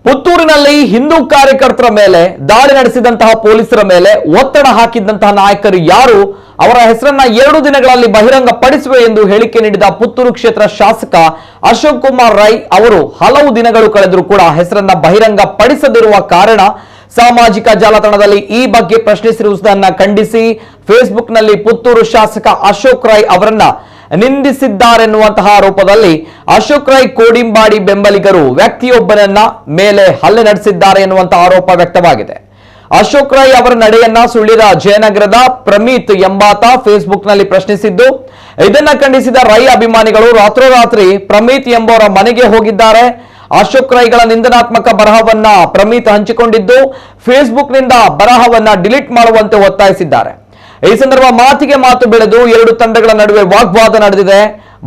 ಪುತ್ತೂರಿನಲ್ಲಿ ಹಿಂದೂ ಕಾರ್ಯಕರ್ತರ ಮೇಲೆ ದಾಳಿ ನಡೆಸಿದಂತಹ ಪೊಲೀಸರ ಮೇಲೆ ಒತ್ತಡ ಹಾಕಿದಂತಹ ನಾಯಕರು ಯಾರು, ಅವರ ಹೆಸರನ್ನ 2 ದಿನಗಳಲ್ಲಿ ಬಹಿರಂಗ ಪಡಿಸುವೆ ಎಂದು ಹೇಳಿಕೆ ನೀಡಿದ ಪುತ್ತೂರು ಕ್ಷೇತ್ರ ಶಾಸಕ ಅಶೋಕ್ ಕುಮಾರ್ ರೈ ಅವರು ಹಲವು ದಿನಗಳು ಕಳೆದರೂ ಕೂಡ ಹೆಸರನ್ನ ಬಹಿರಂಗ ಪಡಿಸದಿರುವ ಕಾರಣ ಸಾಮಾಜಿಕ ಜಾಲತಾಣದಲ್ಲಿ ಈ ಬಗ್ಗೆ ಪ್ರಶ್ನಿಸಿರುವುದನ್ನು ಖಂಡಿಸಿ ಫೇಸ್ಬುಕ್ನಲ್ಲಿ ಪುತ್ತೂರು ಶಾಸಕ ಅಶೋಕ್ ರೈ ಅವರನ್ನ ನಿಂದಿಸಿದ್ದಾರೆನ್ನುವಂತಹ ಆರೋಪದಲ್ಲಿ ಅಶೋಕ್ ರೈ ಕೋಡಿಂಬಾಡಿ ಬೆಂಬಲಿಗರು ವ್ಯಕ್ತಿಯೊಬ್ಬನನ್ನ ಮೇಲೆ ಹಲ್ಲೆ ನಡೆಸಿದ್ದಾರೆ ಎನ್ನುವಂತಹ ಆರೋಪ ವ್ಯಕ್ತವಾಗಿದೆ. ಅಶೋಕ್ ರೈ ಅವರ ನಡೆಯನ್ನ ಸುಳ್ಳಿದ ಜಯನಗರದ ಪ್ರಮೀತ್ ಎಂಬಾತ ಫೇಸ್ಬುಕ್ನಲ್ಲಿ ಪ್ರಶ್ನಿಸಿದ್ದು, ಇದನ್ನ ಖಂಡಿಸಿದ ರೈ ಅಭಿಮಾನಿಗಳು ರಾತ್ರೋರಾತ್ರಿ ಪ್ರಮೀತ್ ಎಂಬವರ ಮನೆಗೆ ಹೋಗಿದ್ದಾರೆ. ಅಶೋಕ್ ರೈಗಳ ನಿಂದನಾತ್ಮಕ ಬರಹವನ್ನ ಪ್ರಮೀತ್ ಹಂಚಿಕೊಂಡಿದ್ದು ಫೇಸ್ಬುಕ್ನಿಂದ ಬರಹವನ್ನ ಡಿಲೀಟ್ ಮಾಡುವಂತೆ ಒತ್ತಾಯಿಸಿದ್ದಾರೆ. ಈ ಸಂದರ್ಭ ಮಾತಿಗೆ ಮಾತು ಬೆಳೆದು 2 ತಂಡಗಳ ನಡುವೆ ವಾಗ್ವಾದ ನಡೆದಿದೆ.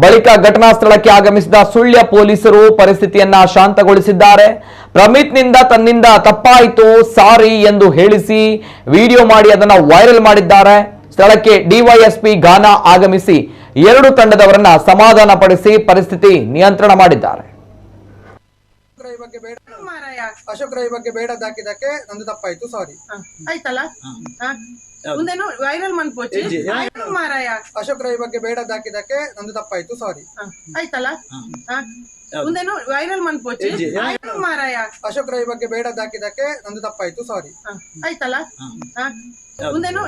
ಬಳಿಕ ಘಟನಾ ಸ್ಥಳಕ್ಕೆ ಆಗಮಿಸಿದ ಸುಳ್ಯ ಪೊಲೀಸರು ಪರಿಸ್ಥಿತಿಯನ್ನ ಶಾಂತಗೊಳಿಸಿದ್ದಾರೆ. ಪ್ರಮೀತ್ನಿಂದ ತನ್ನಿಂದ ತಪ್ಪಾಯಿತು, ಸಾರಿ ಎಂದು ಹೇಳಿಸಿ ವಿಡಿಯೋ ಮಾಡಿ ಅದನ್ನ ವೈರಲ್ ಮಾಡಿದ್ದಾರೆ. ಸ್ಥಳಕ್ಕೆ ಡಿವೈಎಸ್ಪಿ ಗಾನಾ ಆಗಮಿಸಿ 2 ತಂಡದವರನ್ನ ಸಮಾಧಾನ ಪಡಿಸಿ ಪರಿಸ್ಥಿತಿ ನಿಯಂತ್ರಣ ಮಾಡಿದ್ದಾರೆ. ಅಶೋಕ್ ರೈ ಬಗ್ಗೆ ಬೇಡದಾಕಿದಕ್ಕೆ ನಂದು ತಪ್ಪಾಯ್ತು, ಸಾರಿ ಆಯ್ತಲ್ಲ. ಮುಂದೇನು ವೈರಲ್ ಮಾಡ್ಕೋಚಿ ಮಾರಾಯ. ಅಶೋಕ್ ರೈ ಬಗ್ಗೆ ಬೇಡದಾಕಿದಕ್ಕೆ ನಂದು ತಪ್ಪಾಯ್ತು, ಸಾರಿ ಆಯ್ತಲ್ಲ. ಮುಂದೇನು ವೈರಲ್ ಮಾಡ್ಕೋಚಿ ಮಾರಾಯ. ಅಶೋಕ್ ರೈ ಬಗ್ಗೆ ಬೇಡದಾಕಿದಕ್ಕೆ ನಂದು ತಪ್ಪಾಯ್ತು, ಸಾರಿ ಆಯ್ತಲ್ಲ. ಮುಂದೇನು